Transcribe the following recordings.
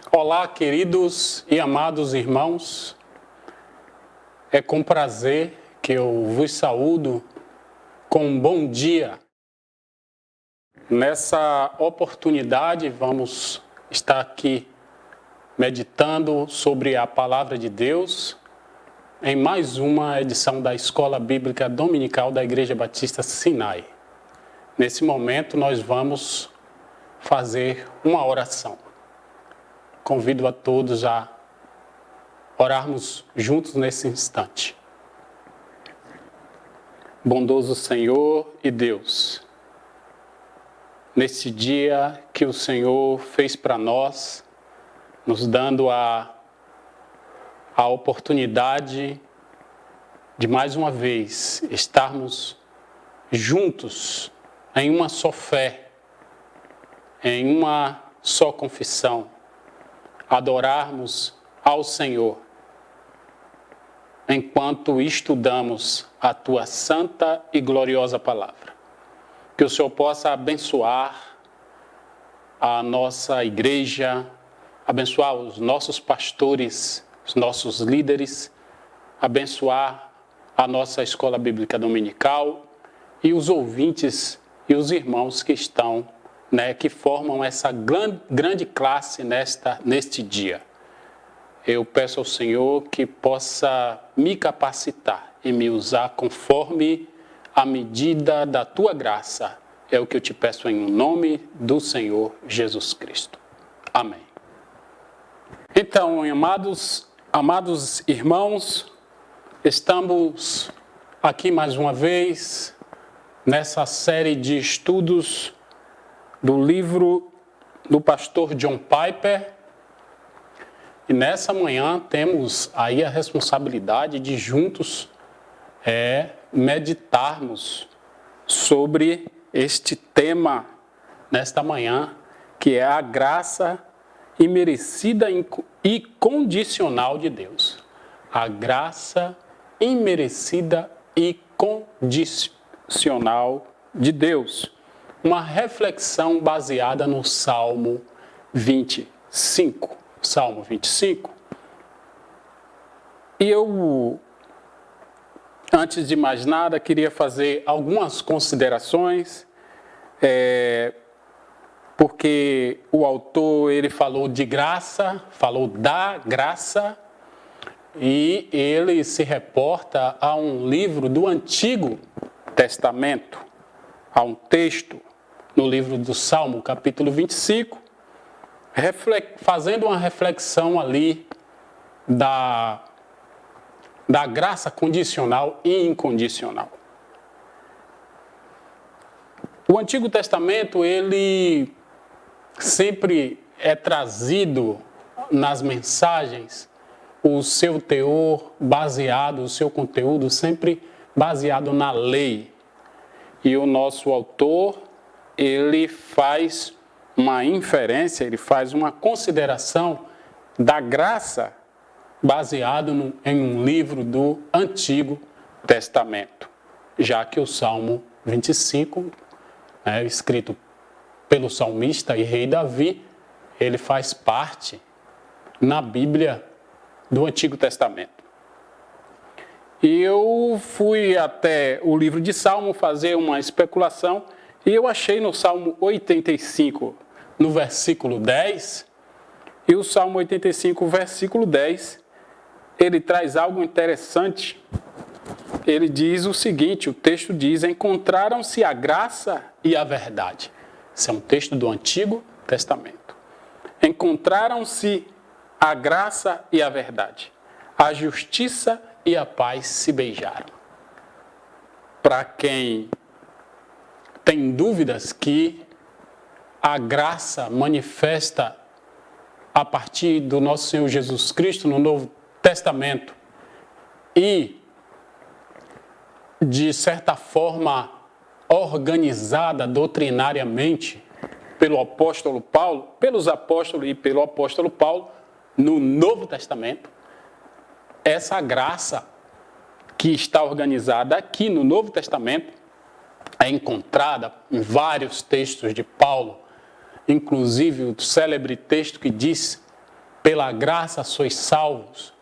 Olá, queridos e amados irmãos. É com prazer que eu vos saúdo com um bom dia. Nessa oportunidade, vamos estar aqui meditando sobre a Palavra de Deus em mais uma edição da Escola Bíblica Dominical da Igreja Batista Sinai. Nesse momento, nós vamos fazer uma oração. Convido a todos a orarmos juntos nesse instante. Bondoso Senhor e Deus, nesse dia que o Senhor fez para nós, nos dando a oportunidade de mais uma vez estarmos juntos em uma só fé, em uma só confissão, adorarmos ao Senhor, enquanto estudamos a Tua santa e gloriosa palavra. Que o Senhor possa abençoar a nossa igreja, abençoar os nossos pastores, os nossos líderes, abençoar a nossa escola bíblica dominical e os ouvintes e os irmãos que estão, que formam essa grande classe neste dia. Eu peço ao Senhor que possa me capacitar e me usar conforme a medida da Tua graça. É o que eu te peço em nome do Senhor Jesus Cristo. Amém. Então, amados irmãos, estamos aqui mais uma vez nessa série de estudos do livro do pastor John Piper. E nessa manhã temos aí a responsabilidade de juntos meditarmos sobre este tema nesta manhã, que é a graça imerecida e condicional de Deus. A graça imerecida e condicional de Deus. Uma reflexão baseada no Salmo 25. Salmo 25. E eu, antes de mais nada, queria fazer algumas considerações, porque o autor ele falou de graça, falou da graça, e ele se reporta a um livro do Antigo Testamento, a um texto no livro do Salmo, capítulo 25, fazendo uma reflexão ali da graça condicional e incondicional. O Antigo Testamento, ele sempre é trazido nas mensagens, o seu teor baseado, o seu conteúdo sempre baseado na lei. E o nosso autor, ele faz uma inferência, ele faz uma consideração da graça baseado em um livro do Antigo Testamento, já que o Salmo 25, escrito pelo salmista e rei Davi, ele faz parte na Bíblia do Antigo Testamento. E eu fui até o livro de Salmo fazer uma especulação e eu achei no Salmo 85, no versículo 10, e o Salmo 85, versículo 10, ele traz algo interessante. Ele diz o seguinte, o texto diz: encontraram-se a graça e a verdade. Esse é um texto do Antigo Testamento. Encontraram-se a graça e a verdade. A justiça e a paz se beijaram. Para quem tem dúvidas que a graça manifesta a partir do nosso Senhor Jesus Cristo no Novo Testamento e, de certa forma, organizada doutrinariamente pelo apóstolo Paulo, pelos apóstolos e pelo apóstolo Paulo no Novo Testamento, essa graça que está organizada aqui no Novo Testamento é encontrada em vários textos de Paulo, inclusive o célebre texto que diz pela graça sois salvos.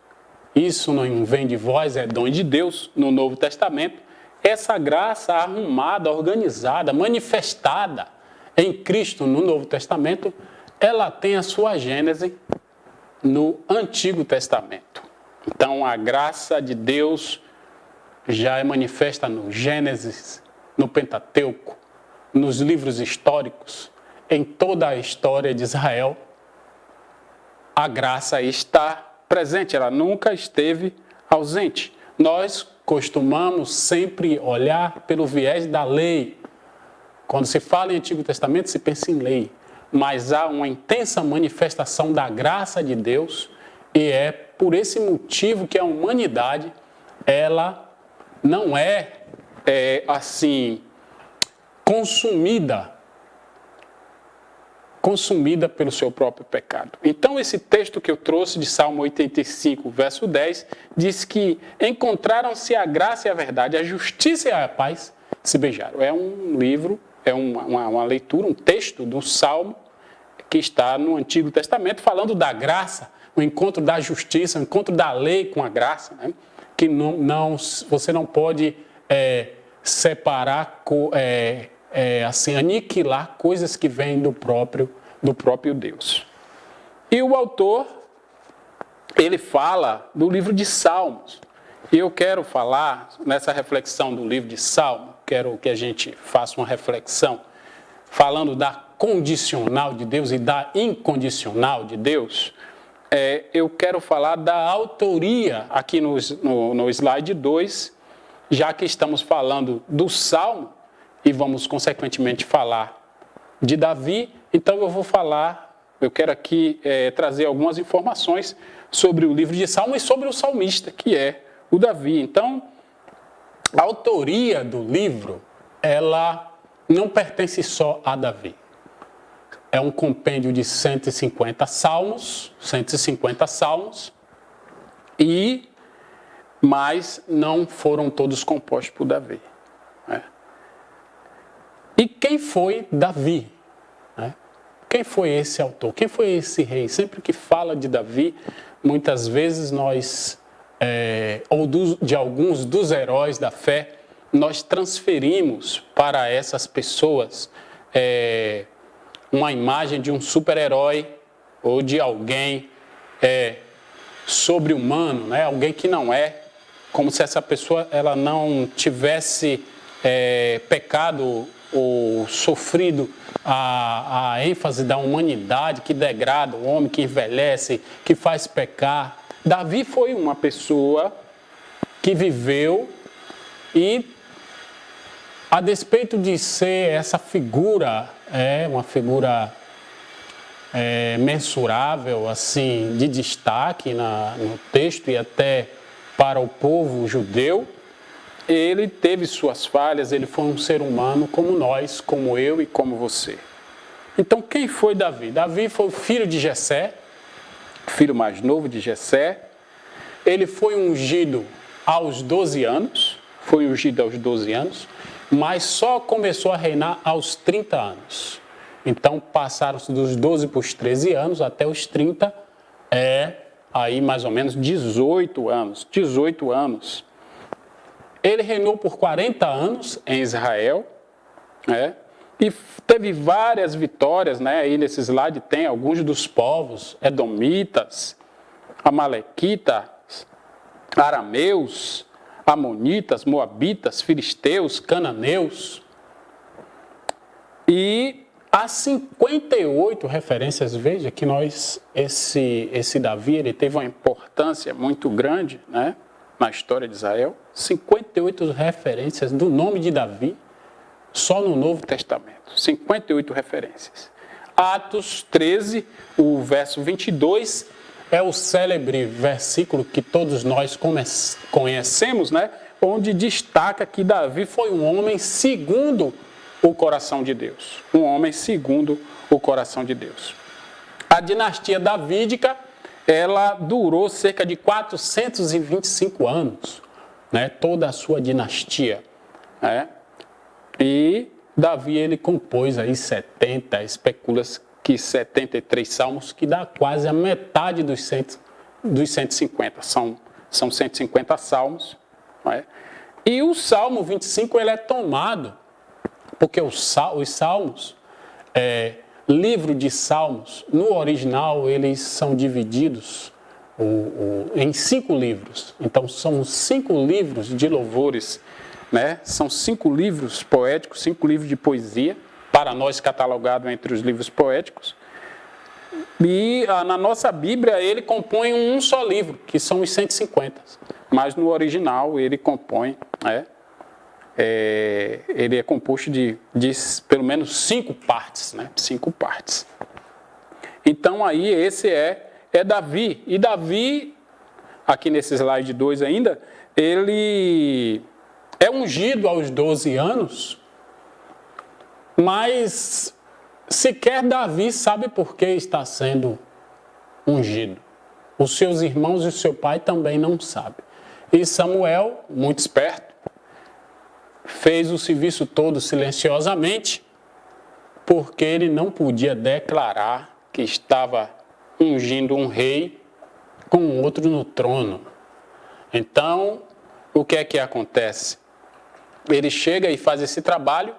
Isso não vem de vós, é dom de Deus no Novo Testamento. Essa graça arrumada, organizada, manifestada em Cristo no Novo Testamento, ela tem a sua gênese no Antigo Testamento. Então, a graça de Deus já é manifesta no Gênesis, no Pentateuco, nos livros históricos, em toda a história de Israel. A graça está presente, ela nunca esteve ausente. Nós costumamos sempre olhar pelo viés da lei. Quando se fala em Antigo Testamento, se pensa em lei. Mas há uma intensa manifestação da graça de Deus, e é por esse motivo que a humanidade, ela não é assim, consumida pelo seu próprio pecado. Então, esse texto que eu trouxe de Salmo 85, verso 10, diz que encontraram-se a graça e a verdade, a justiça e a paz se beijaram. É um livro, é uma leitura, um texto do Salmo que está no Antigo Testamento, falando da graça, o encontro da justiça, o encontro da lei com a graça, né? Que você não pode separar, assim, aniquilar coisas que vêm do próprio Deus. E o autor, ele fala do livro de Salmos. E eu quero falar, nessa reflexão do livro de Salmos, quero que a gente faça uma reflexão, falando da condicional de Deus e da incondicional de Deus. Eu quero falar da autoria, aqui no slide 2, já que estamos falando do Salmo, e vamos, consequentemente, falar de Davi. Então, eu quero aqui trazer algumas informações sobre o livro de Salmo e sobre o salmista, que é o Davi. Então, a autoria do livro, ela não pertence só a Davi. É um compêndio de 150 salmos, mas não foram todos compostos por Davi. E quem foi Davi? Quem foi esse autor? Quem foi esse rei? Sempre que fala de Davi, muitas vezes nós, de alguns dos heróis da fé, nós transferimos para essas pessoas uma imagem de um super-herói ou de alguém sobre-humano, né? Alguém que não é, como se essa pessoa ela não tivesse pecado ou sofrido a ênfase da humanidade que degrada o homem, que envelhece, que faz pecar. Davi foi uma pessoa que viveu e, a despeito de ser essa figura, uma figura mensurável, assim, de destaque no texto e até para o povo judeu, ele teve suas falhas, ele foi um ser humano como nós, como eu e como você. Então, quem foi Davi? Davi foi o filho de Jessé, filho mais novo de Jessé. Ele foi ungido aos 12 anos, mas só começou a reinar aos 30 anos. Então, passaram-se dos 12 para os 13 anos, até os 30, aí mais ou menos 18 anos. Ele reinou por 40 anos em Israel, e teve várias vitórias, aí nesse slide tem alguns dos povos, edomitas, amalequitas, arameus, amonitas, moabitas, filisteus, cananeus. E há 58 referências, veja que esse Davi, ele teve uma importância muito grande, na história de Israel, 58 referências do nome de Davi, só no Novo Testamento, 58 referências. Atos 13, o verso 22, é o célebre versículo que todos nós conhecemos, onde destaca que Davi foi um homem segundo o coração de Deus. Um homem segundo o coração de Deus. A dinastia davídica, ela durou cerca de 425 anos, toda a sua dinastia. E Davi, ele compôs aí 70, especula-se que 73 salmos, que dá quase a metade dos 150. São 150 salmos. Não é? E o Salmo 25 ele é tomado, porque os salmos, livro de salmos, no original eles são divididos em 5 livros. Então são 5 livros de louvores, né? São 5 livros poéticos, 5 livros de poesia, para nós catalogado entre os livros poéticos. E na nossa Bíblia ele compõe um só livro, que são os 150. Mas no original ele compõe, ele é composto de pelo menos 5 partes, né? 5 partes. Então aí esse é Davi. E Davi, aqui nesse slide 2 ainda, ele é ungido aos 12 anos, mas sequer Davi sabe por que está sendo ungido. Os seus irmãos e o seu pai também não sabem. E Samuel, muito esperto, fez o serviço todo silenciosamente, porque ele não podia declarar que estava ungindo um rei com outro no trono. Então, o que é que acontece? Ele chega e faz esse trabalho,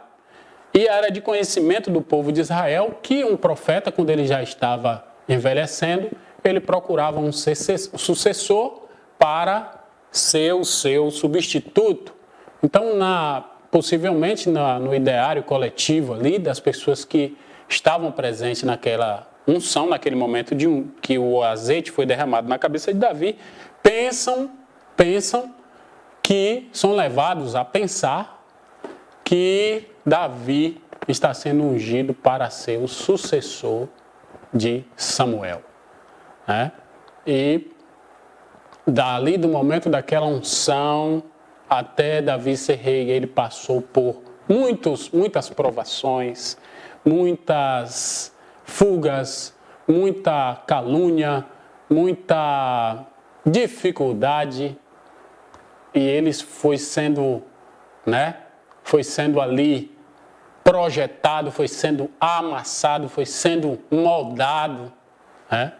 e era de conhecimento do povo de Israel que um profeta, quando ele já estava envelhecendo, ele procurava um sucessor para ser o seu substituto. Então, possivelmente no ideário coletivo ali, das pessoas que estavam presentes naquela unção, naquele momento que o azeite foi derramado na cabeça de Davi, pensam que são levados a pensar que Davi está sendo ungido para ser o sucessor de Samuel. Né? E dali, do momento daquela unção até Davi ser rei, ele passou por muitas provações, muitas fugas, muita calúnia, muita dificuldade, e ele foi sendo ali projetado, foi sendo amassado, foi sendo moldado,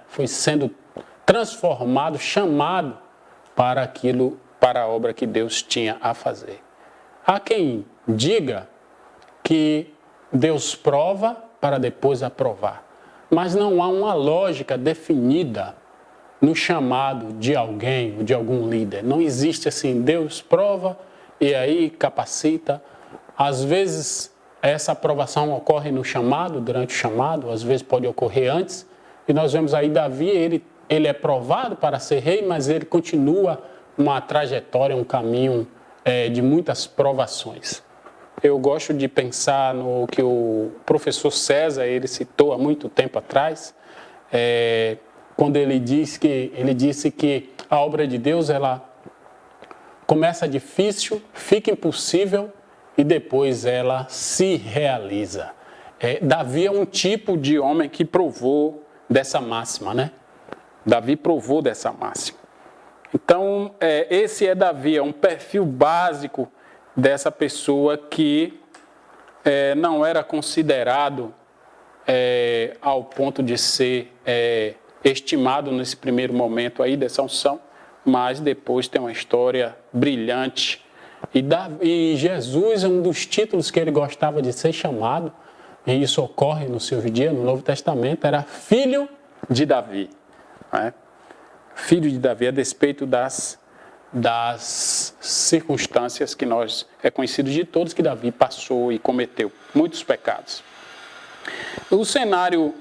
foi sendo transformado, chamado para a obra que Deus tinha a fazer. Há quem diga que Deus prova para depois aprovar, mas não há uma lógica definida no chamado de alguém, de algum líder. Não existe assim, Deus prova e aí capacita. Às vezes essa aprovação ocorre no chamado, durante o chamado, às vezes pode ocorrer antes. E nós vemos aí Davi, ele é provado para ser rei, mas ele continua uma trajetória, um caminho de muitas provações. Eu gosto de pensar no que o professor César, ele citou há muito tempo atrás, quando ele disse que a obra de Deus, ela começa difícil, fica impossível e depois ela se realiza. Davi é um tipo de homem que provou dessa máxima, né? Davi provou dessa máxima. Então, esse é Davi, é um perfil básico dessa pessoa que não era considerado ao ponto de ser estimado nesse primeiro momento aí dessa unção, mas depois tem uma história brilhante. E Jesus é um dos títulos que ele gostava de ser chamado, e isso ocorre no seu dia, no Novo Testamento, era filho de Davi. Né? Filho de Davi, a despeito das circunstâncias que é conhecido de todos que Davi passou e cometeu muitos pecados. O cenário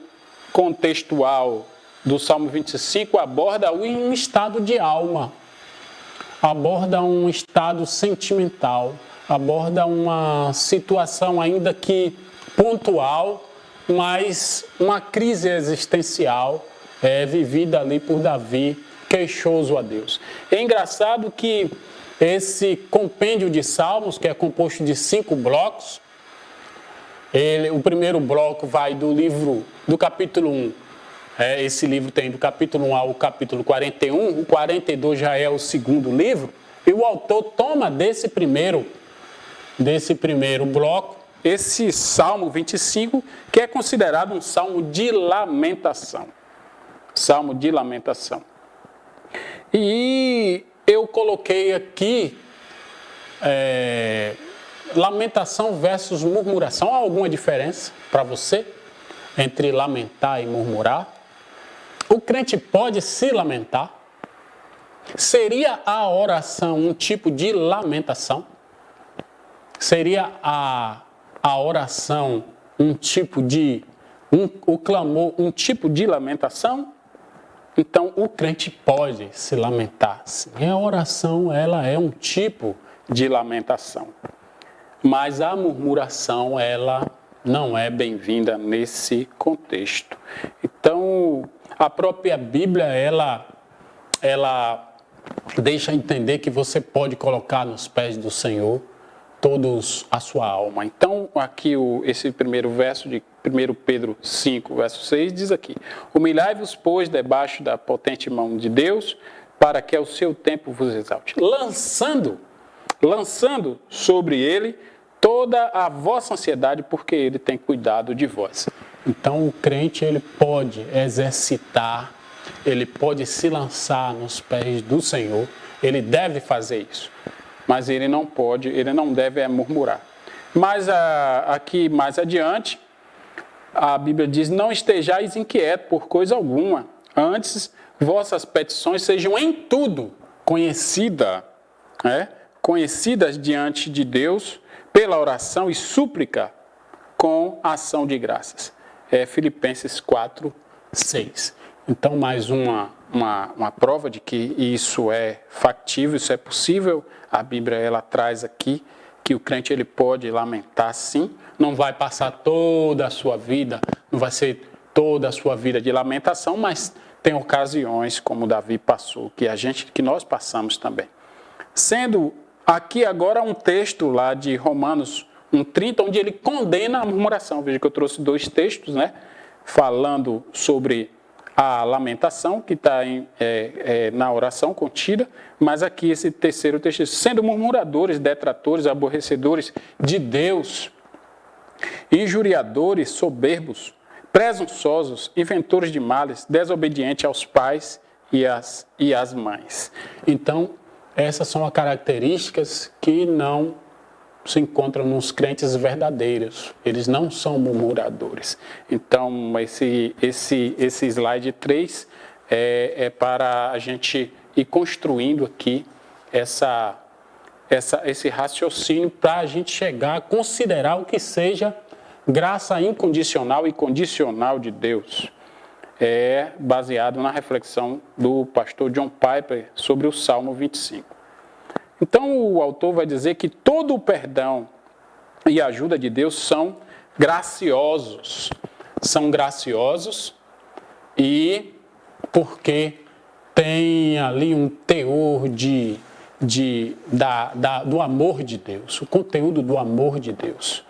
contextual do Salmo 25 aborda um estado de alma, aborda um estado sentimental, aborda uma situação ainda que pontual, mas uma crise existencial vivida ali por Davi, queixoso a Deus. É engraçado que esse compêndio de salmos, que é composto de 5 blocos, o primeiro bloco vai do capítulo 1. Esse livro tem do capítulo 1 ao capítulo 41, o 42 já é o segundo livro, e o autor toma desse primeiro bloco esse Salmo 25, que é considerado um salmo de lamentação. Salmo de lamentação. E eu coloquei aqui lamentação versus murmuração. Há alguma diferença para você entre lamentar e murmurar? O crente pode se lamentar? Seria a oração um tipo de lamentação? Seria a oração um tipo de, o clamor um tipo de lamentação? Então, o crente pode se lamentar. Sim, a oração, ela é um tipo de lamentação. Mas a murmuração, ela não é bem-vinda nesse contexto. Então, a própria Bíblia, ela deixa entender que você pode colocar nos pés do Senhor todos a sua alma. Então, aqui esse primeiro verso de 1 Pedro 5, verso 6, diz aqui: humilhai-vos, pois, debaixo da potente mão de Deus, para que ao seu tempo vos exalte. Lançando sobre ele toda a vossa ansiedade, porque ele tem cuidado de vós. Então, o crente, ele pode exercitar, ele pode se lançar nos pés do Senhor, ele deve fazer isso. Mas ele não deve murmurar. Mas aqui mais adiante, a Bíblia diz: não estejais inquietos por coisa alguma, antes vossas petições sejam em tudo conhecidas diante de Deus pela oração e súplica com ação de graças. Filipenses 4, 6. Então, mais uma prova de que isso é factível, isso é possível. A Bíblia, ela traz aqui que o crente, ele pode lamentar, sim. Não vai passar toda a sua vida, não vai ser toda a sua vida de lamentação, mas tem ocasiões, como Davi passou, que nós passamos também. Sendo aqui agora um texto lá de Romanos 1,30, onde ele condena a murmuração. Veja que eu trouxe 2 textos, falando sobre a lamentação, que está na oração contida, mas aqui esse terceiro texto: sendo murmuradores, detratores, aborrecedores de Deus, injuriadores, soberbos, presunçosos, inventores de males, desobedientes aos pais e às mães. Então, essas são as características que não se encontram nos crentes verdadeiros. Eles não são murmuradores. Então, esse slide 3 é para a gente ir construindo aqui esse raciocínio para a gente chegar a considerar o que seja graça incondicional e condicional de Deus. É baseado na reflexão do pastor John Piper sobre o Salmo 25. Então, o autor vai dizer que todo o perdão e a ajuda de Deus são graciosos. São graciosos e porque tem ali um teor do amor de Deus, o conteúdo do amor de Deus.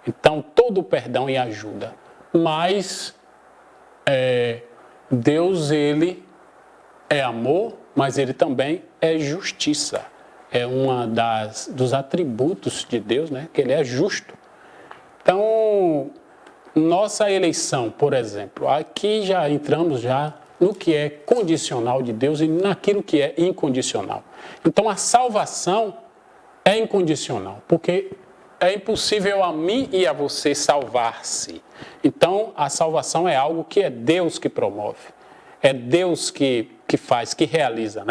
Então, todo o perdão e ajuda. Mas Deus, ele é amor, mas ele também é justiça. É dos atributos de Deus, que ele é justo. Então, nossa eleição, por exemplo, aqui já entramos no que é condicional de Deus e naquilo que é incondicional. Então, a salvação é incondicional, porque é impossível a mim e a você salvar-se. Então, a salvação é algo que é Deus que promove. É Deus que faz, que realiza,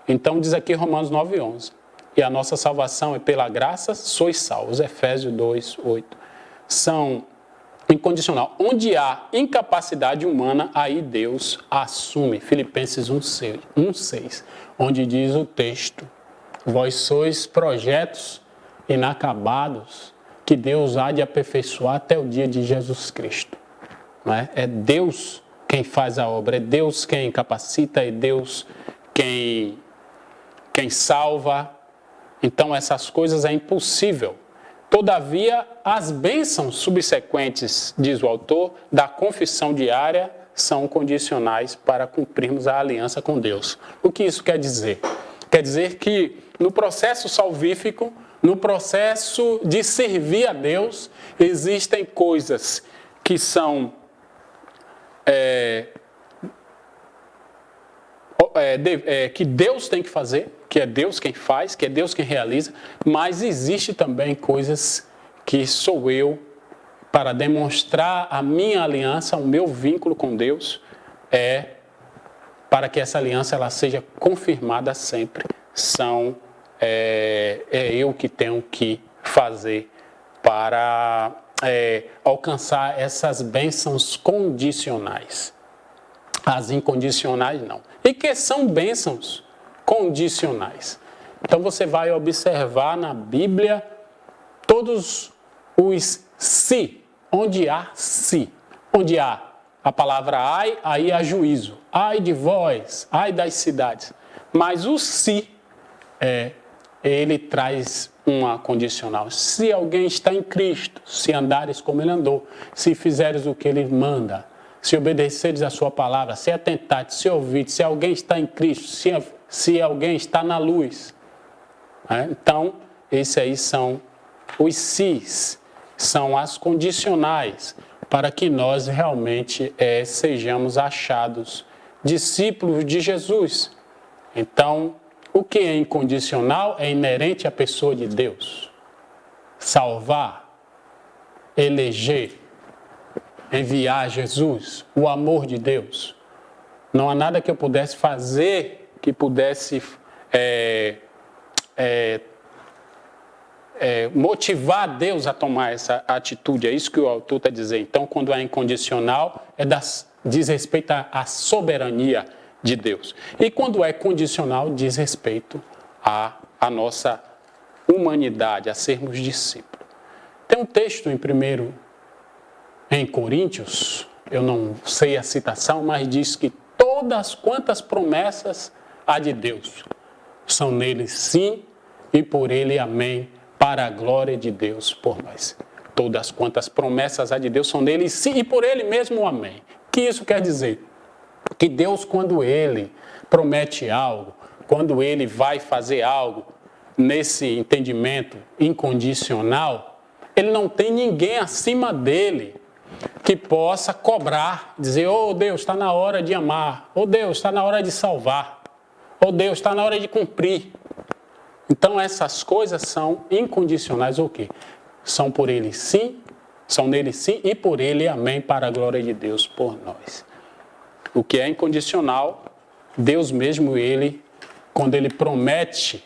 Então, diz aqui Romanos 9,11. E a nossa salvação é pela graça, sois salvos. Efésios 2, 8. São incondicional. Onde há incapacidade humana, aí Deus assume. Filipenses 1,6. Onde diz o texto: vós sois projetos inacabados que Deus há de aperfeiçoar até o dia de Jesus Cristo. É Deus quem faz a obra, é Deus quem capacita, é Deus quem salva. Então, essas coisas é impossível. Todavia, as bênçãos subsequentes, diz o autor, da confissão diária são condicionais para cumprirmos a aliança com Deus. O que isso quer dizer? Quer dizer que no processo salvífico No processo de servir a Deus, existem coisas que são que Deus tem que fazer, que é Deus quem faz, que é Deus quem realiza, mas existe também coisas que sou eu, para demonstrar a minha aliança, o meu vínculo com Deus, para que essa aliança ela seja confirmada sempre. Eu que tenho que fazer para alcançar essas bênçãos condicionais. As incondicionais não. E que são bênçãos condicionais? Então você vai observar na Bíblia todos os se. Onde há se, onde há a palavra ai, aí há juízo. Ai de vós, ai das cidades. Mas o se, ele traz uma condicional. Se alguém está em Cristo, se andares como ele andou, se fizeres o que ele manda, se obedeceres a sua palavra, se atentares, se ouvires, se alguém está em Cristo, se alguém está na luz. Então, esses aí são os sis. São as condicionais para que nós realmente sejamos achados discípulos de Jesus. Então, o que é incondicional é inerente à pessoa de Deus. Salvar, eleger, enviar Jesus, o amor de Deus. Não há nada que eu pudesse fazer que pudesse motivar Deus a tomar essa atitude. É isso que o autor está dizendo. Então, quando é incondicional, diz respeito à soberania de Deus. E quando é condicional, diz respeito à nossa humanidade, a sermos discípulos. Tem um texto em Coríntios, eu não sei a citação, mas diz que todas quantas promessas há de Deus são nele sim e por ele amém, para a glória de Deus por nós. Todas quantas promessas há de Deus são nele sim e por ele mesmo amém. O que isso quer dizer? Que Deus, quando ele promete algo, quando ele vai fazer algo nesse entendimento incondicional, ele não tem ninguém acima dele que possa cobrar, dizer, oh Deus, está na hora de amar, oh Deus, está na hora de salvar, oh Deus, está na hora de cumprir. Então essas coisas são incondicionais ou quê? São por ele sim, são nele sim e por ele amém, para a glória de Deus por nós. O que é incondicional, Deus mesmo, ele, quando ele promete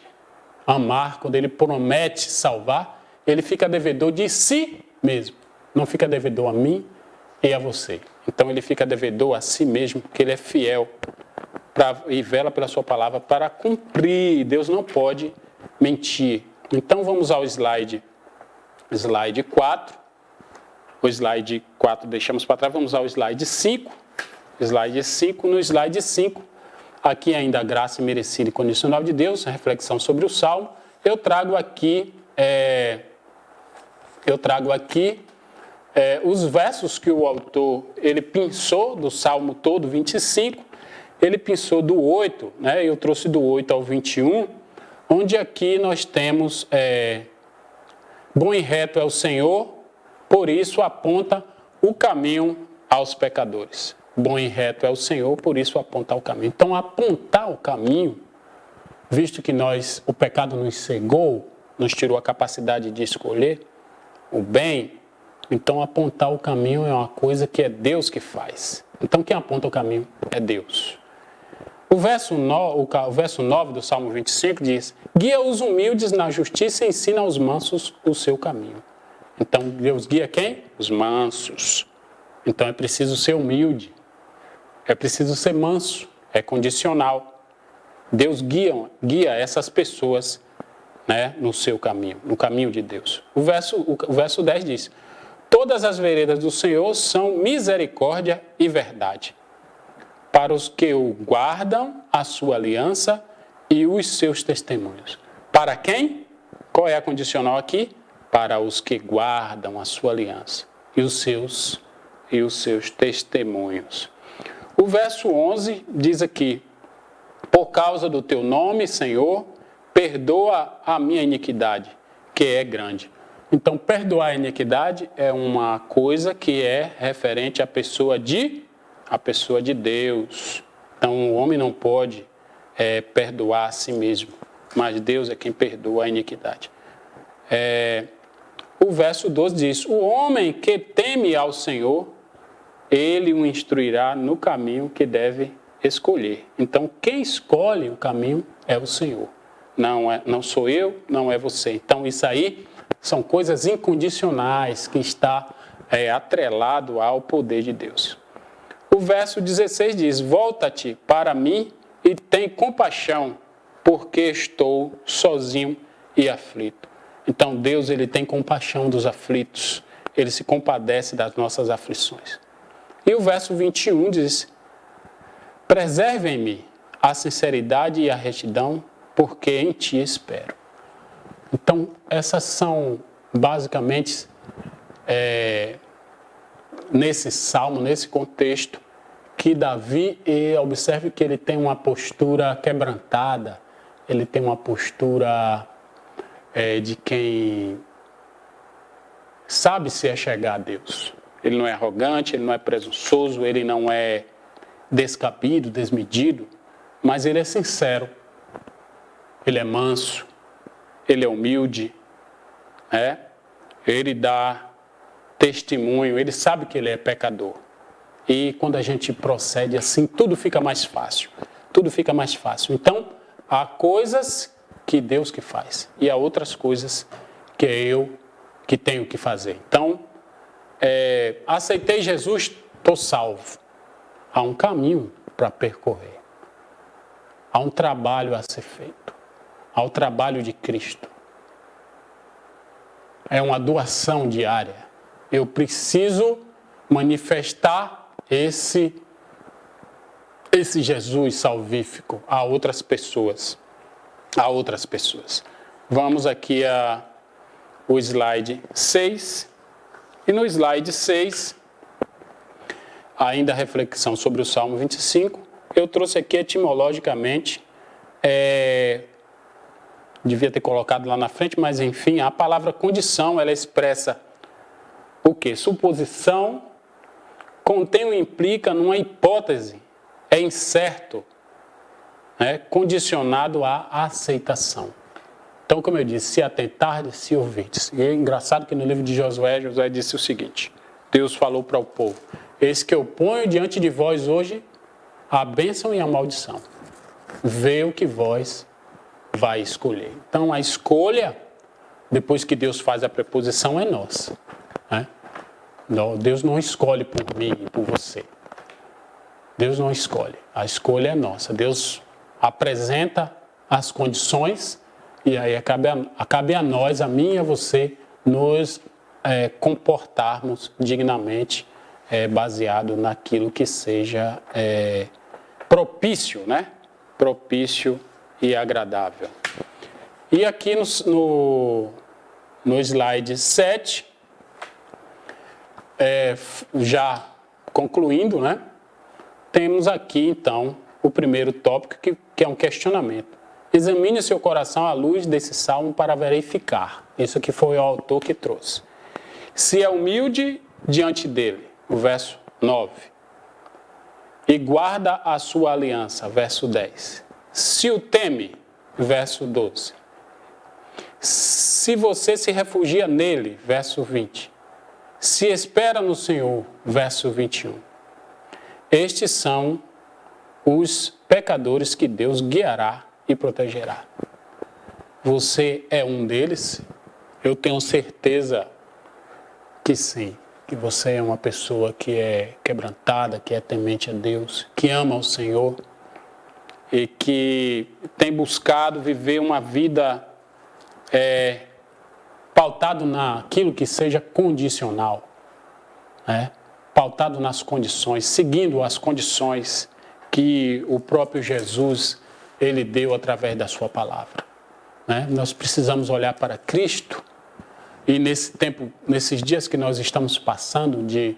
amar, quando ele promete salvar, ele fica devedor de si mesmo. Não fica devedor a mim e a você. Então ele fica devedor a si mesmo, porque ele é fiel e vela pela sua palavra para cumprir. Deus não pode mentir. Então vamos ao slide 4. O slide 4 deixamos para trás, vamos ao slide 5. Slide 5. No slide 5, aqui ainda a graça merecida e condicional de Deus, a reflexão sobre o Salmo. Eu trago aqui os versos que o autor ele pensou do Salmo todo, 25. Ele pensou do 8, né? Eu trouxe do 8 ao 21, onde aqui nós temos bom e reto é o Senhor, por isso aponta o caminho aos pecadores. Bom e reto é o Senhor, por isso aponta o caminho. Então, apontar o caminho, visto que o pecado nos cegou, nos tirou a capacidade de escolher o bem, então apontar o caminho é uma coisa que é Deus que faz. Então, quem aponta o caminho é Deus. O verso 9 do Salmo 25 diz, guia os humildes na justiça e ensina aos mansos o seu caminho. Então, Deus guia quem? Os mansos. Então, é preciso ser humilde. É preciso ser manso. É condicional. Deus guia essas pessoas, né, no seu caminho, no caminho de Deus. O verso 10 diz, todas as veredas do Senhor são misericórdia e verdade, para os que o guardam a sua aliança e os seus testemunhos. Para quem? Qual é a condicional aqui? Para os que guardam a sua aliança e os seus testemunhos. O verso 11 diz aqui, por causa do teu nome, Senhor, perdoa a minha iniquidade, que é grande. Então, perdoar a iniquidade é uma coisa que é referente à pessoa de Deus. Então, o homem não pode perdoar a si mesmo, mas Deus é quem perdoa a iniquidade. O verso 12 diz: o homem que teme ao Senhor, ele o instruirá no caminho que deve escolher. Então, quem escolhe o caminho é o Senhor. Não sou eu, não é você. Então, isso aí são coisas incondicionais que está atrelado ao poder de Deus. O verso 16 diz: volta-te para mim e tem compaixão, porque estou sozinho e aflito. Então, Deus, ele tem compaixão dos aflitos. Ele se compadece das nossas aflições. E o verso 21 diz: preservem-me a sinceridade e a retidão, porque em ti espero. Então, essas são basicamente, nesse salmo, nesse contexto, que Davi, observe que ele tem uma postura quebrantada, ele tem uma postura de quem sabe se chegar a Deus. Ele não é arrogante, ele não é presunçoso, ele não é descabido, desmedido, mas ele é sincero, ele é manso, ele é humilde, ele dá testemunho, ele sabe que ele é pecador. E quando a gente procede assim, tudo fica mais fácil. Tudo fica mais fácil. Então, há coisas que Deus que faz e há outras coisas que eu que tenho que fazer. Então, aceitei Jesus, estou salvo. Há um caminho para percorrer. Há um trabalho a ser feito. Há o trabalho de Cristo. É uma doação diária. Eu preciso manifestar esse Jesus salvífico a outras pessoas. A outras pessoas. Vamos aqui ao slide 6. E no slide 6, ainda a reflexão sobre o Salmo 25, eu trouxe aqui etimologicamente, devia ter colocado lá na frente, mas enfim, a palavra condição, ela expressa o quê? Suposição, contém ou implica numa hipótese, é incerto, condicionado à aceitação. Então, como eu disse, se atentardes, se ouvirdes. E é engraçado que no livro de Josué disse o seguinte: Deus falou para o povo: eis que eu ponho diante de vós hoje a bênção e a maldição. Vê o que vós vai escolher. Então, a escolha, depois que Deus faz a preposição, é nossa. Não, Deus não escolhe por mim e por você. Deus não escolhe. A escolha é nossa. Deus apresenta as condições e aí cabe a nós, a mim e a você, nos comportarmos dignamente, baseado naquilo que seja propício, propício e agradável. E aqui no slide 7, já concluindo, temos aqui então o primeiro tópico, que é um questionamento. Examine seu coração à luz desse salmo para verificar. Isso aqui foi o autor que trouxe. Se é humilde diante dele, o verso 9. E guarda a sua aliança, verso 10. Se o teme, verso 12. Se você se refugia nele, verso 20. Se espera no Senhor, verso 21. Estes são os pecadores que Deus guiará e protegerá. Você é um deles? Eu tenho certeza que sim, que você é uma pessoa que é quebrantada, que é temente a Deus, que ama o Senhor e que tem buscado viver uma vida pautado naquilo que seja condicional, pautado nas condições, seguindo as condições que o próprio Jesus ele deu através da sua palavra. Nós precisamos olhar para Cristo e nesses dias que nós estamos passando de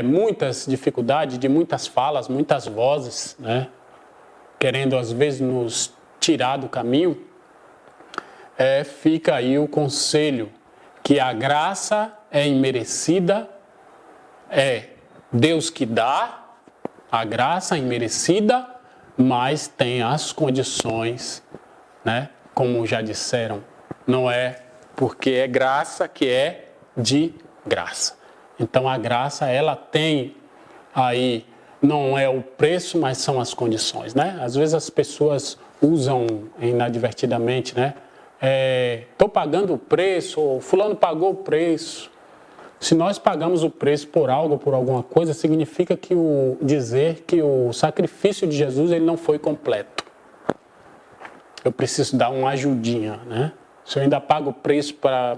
muitas dificuldades, de muitas falas, muitas vozes, querendo às vezes nos tirar do caminho, fica aí o conselho, que a graça é imerecida, é Deus que dá a graça imerecida, mas tem as condições, né? Como já disseram, não é porque é graça que é de graça. Então a graça, ela tem aí, não é o preço, mas são as condições, né? Às vezes as pessoas usam inadvertidamente, né? Estou pagando o preço, ou fulano pagou o preço. Se nós pagamos o preço por algo, por alguma coisa, significa que dizer que o sacrifício de Jesus ele não foi completo. Eu preciso dar uma ajudinha, né? Se eu ainda pago o preço para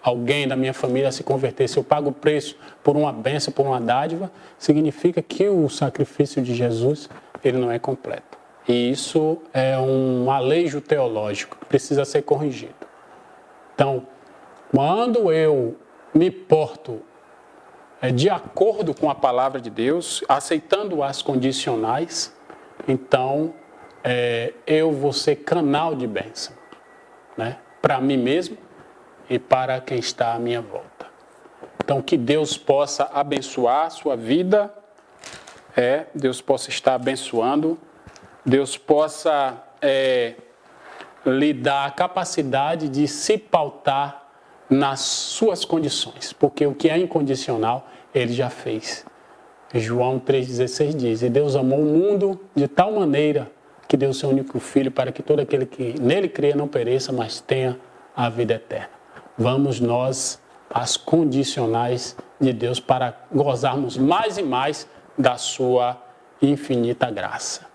alguém da minha família se converter, se eu pago o preço por uma bênção, por uma dádiva, significa que o sacrifício de Jesus ele não é completo. E isso é um alejo teológico que precisa ser corrigido. Então, quando eu me porto de acordo com a palavra de Deus, aceitando as condicionais, então eu vou ser canal de bênção, né? Para mim mesmo e para quem está à minha volta. Então, que Deus possa abençoar a sua vida, Deus possa estar abençoando, Deus possa lhe dar a capacidade de se pautar nas suas condições, porque o que é incondicional, ele já fez. João 3,16 diz, e Deus amou o mundo de tal maneira que deu seu único Filho para que todo aquele que nele crê não pereça, mas tenha a vida eterna. Vamos nós às condicionais de Deus para gozarmos mais e mais da sua infinita graça.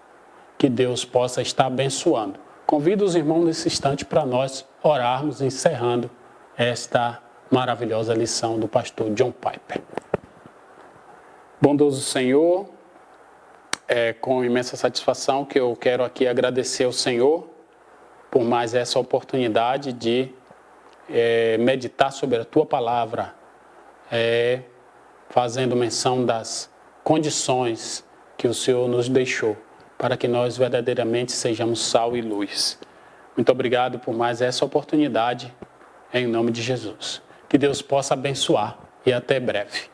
Que Deus possa estar abençoando. Convido os irmãos nesse instante para nós orarmos, encerrando esta maravilhosa lição do pastor John Piper. Bondoso Senhor, é com imensa satisfação que eu quero aqui agradecer ao Senhor por mais essa oportunidade de meditar sobre a Tua palavra, fazendo menção das condições que o Senhor nos deixou para que nós verdadeiramente sejamos sal e luz. Muito obrigado por mais essa oportunidade, em nome de Jesus. Que Deus possa abençoar e até breve.